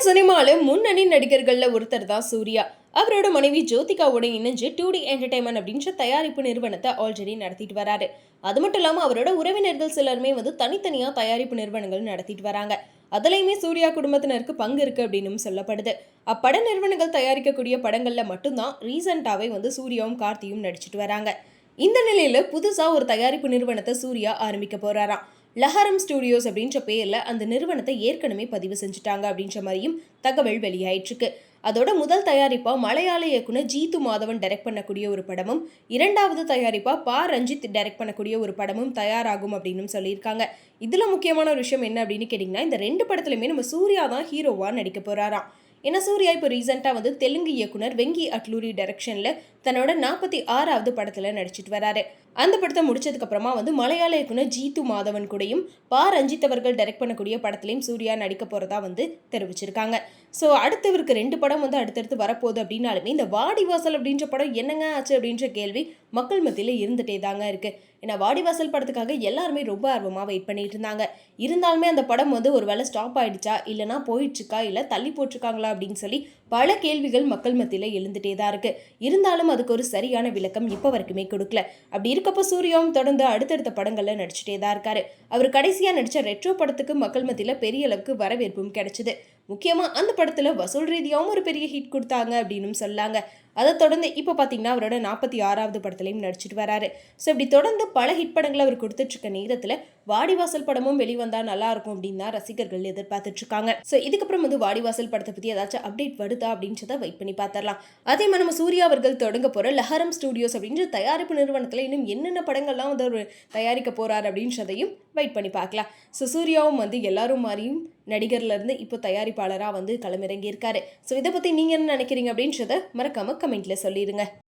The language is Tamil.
சினிமால முன்னணி நடிகர்கள்ல ஒருத்தர் தான் சூர்யா. அவரோட மனைவி ஜோதிகாவோட இணைஞ்சு 2D என்டர்டைன்மெண்ட் அப்படின்ற தயாரிப்பு நிறுவனத்தை ஆல்ரெடி நடத்திட்டு வராரு. அது மட்டும் இல்லாம அவரோட உறவினர்கள் சிலருமே தனித்தனியா தயாரிப்பு நிறுவனங்கள் நடத்திட்டு வராங்க. அதுலயுமே சூர்யா குடும்பத்தினருக்கு பங்கு இருக்கு அப்படின்னு சொல்லப்படுது. அப்பட நிறுவனங்கள் தயாரிக்கக்கூடிய படங்கள்ல மட்டும்தான் ரீசெண்டாவே சூர்யாவும் கார்த்தியும் நடிச்சிட்டு வராங்க. இந்த நிலையில புதுசா ஒரு தயாரிப்பு நிறுவனத்தை சூர்யா ஆரம்பிக்க போறாராம். லஹரம் ஸ்டுடியோஸ் அப்படின்ற பேர்ல அந்த நிறுவனத்தை ஏற்கனவே பதிவு செஞ்சுட்டாங்க அப்படின்ற மாதிரியும் தகவல் வெளியாயிட்டு இருக்கு. அதோட முதல் தயாரிப்பா மலையாள இயக்குனர் ஜீத்து மாதவன் டைரக்ட் பண்ணக்கூடிய ஒரு படமும், இரண்டாவது தயாரிப்பா ரஞ்சித் டைரக்ட் பண்ணக்கூடிய ஒரு படமும் தயாராகும் அப்படின்னு சொல்லியிருக்காங்க. இதுல முக்கியமான ஒரு விஷயம் என்ன அப்படின்னு கேட்டீங்கன்னா, இந்த 2 படத்துலயுமே நம்ம சூர்யா தான் ஹீரோவா நடிக்க போறாராம். ஏன்னா சூர்யா இப்போ ரீசெண்டாக தெலுங்கு இயக்குனர் வெங்கி அட்லூரி டைரக்ஷனில் தன்னோட 46வது படத்தில் நடிச்சிட்டு வராரு. அந்த படத்தை முடிச்சதுக்கு அப்புறமா மலையாள இயக்குனர் ஜீத்து மாதவன் கூடயும் ரஞ்சித் அவர்கள் டைரக்ட் பண்ணக்கூடிய படத்துலையும் சூர்யா நடிக்க போகிறதா தெரிவிச்சிருக்காங்க. ஸோ அடுத்து இவருக்கு 2 படம் அடுத்தடுத்து வரப்போகுது அப்படின்னாலுமே இந்த வாடிவாசல் அப்படின்ற படம் என்னங்க ஆச்சு அப்படின்ற கேள்வி மக்கள் மத்தியில் இருந்துகிட்டே தாங்க இருக்கு. ஏன்னா வாடிவாசல் படத்துக்காக எல்லாருமே ரொம்ப ஆர்வமாக வெயிட் பண்ணிட்டு இருந்தாங்க. இருந்தாலுமே அந்த படம் ஒரு வேளை ஸ்டாப் ஆயிடுச்சா, இல்லைனா போயிடுச்சுக்கா, இல்லை தள்ளி போட்டிருக்காங்களா அப்படின்னு சொல்லி பல கேள்விகள் மக்கள் மத்தியில் எழுந்துட்டே தான் இருக்கு. இருந்தாலும் அதுக்கு ஒரு சரியான விளக்கம் இப்போ வரைக்குமே கொடுக்கல. அப்படி இருக்கப்போ சூர்யாவும் தொடர்ந்து அடுத்தடுத்த படங்கள்ல நடிச்சுட்டே தான் இருக்காரு. அவர் கடைசியா நடிச்ச ரெட்ரோ படத்துக்கு மக்கள் மத்தியில் பெரிய அளவுக்கு வரவேற்பும் கிடைச்சது. முக்கியமா அந்த படத்துல வசூல் ரீதியாகவும் ஒரு பெரிய ஹிட் கொடுத்தாங்க அப்படின்னு சொல்லாங்க. அதை தொடர்ந்து இப்போ பார்த்தீங்கன்னா அவரோட 46வது படத்துலையும் நடிச்சிட்டு வராரு. ஸோ இப்படி தொடர்ந்து பல ஹிட் படங்களை அவர் கொடுத்துட்டு இருக்க நேரத்தில் வாடிவாசல் படமும் வெளிவந்தா நல்லா இருக்கும் அப்படின்னு தான் ரசிகர்கள் எதிர்பார்த்துட்டு இருக்காங்க. ஸோ இதுக்கப்புறம் வாடிவாசல் படத்தை பற்றி ஏதாச்சும் அப்டேட் வருதா அப்படின்றத வெயிட் பண்ணி பார்த்துடலாம். அதே மாதிரி நம்ம சூர்யா அவர்கள் தொடங்க போகிற லஹரம் ஸ்டுடியோஸ் அப்படின்ற தயாரிப்பு நிறுவனத்தில் இன்னும் என்னென்ன படங்கள்லாம் அவர் தயாரிக்க போறாரு அப்படின்றதையும் வெயிட் பண்ணி பார்க்கலாம். ஸோ சூர்யாவும் எல்லாரும் மாதிரியும் நடிகர்லேருந்து இப்போ தயாரிப்பாளராக களமிறங்கி இருக்காரு. ஸோ இதை பற்றி நீங்கள் என்ன நினைக்கிறீங்க அப்படின்றத மறக்காம கமெண்ட்ல சொல்லிடுங்க.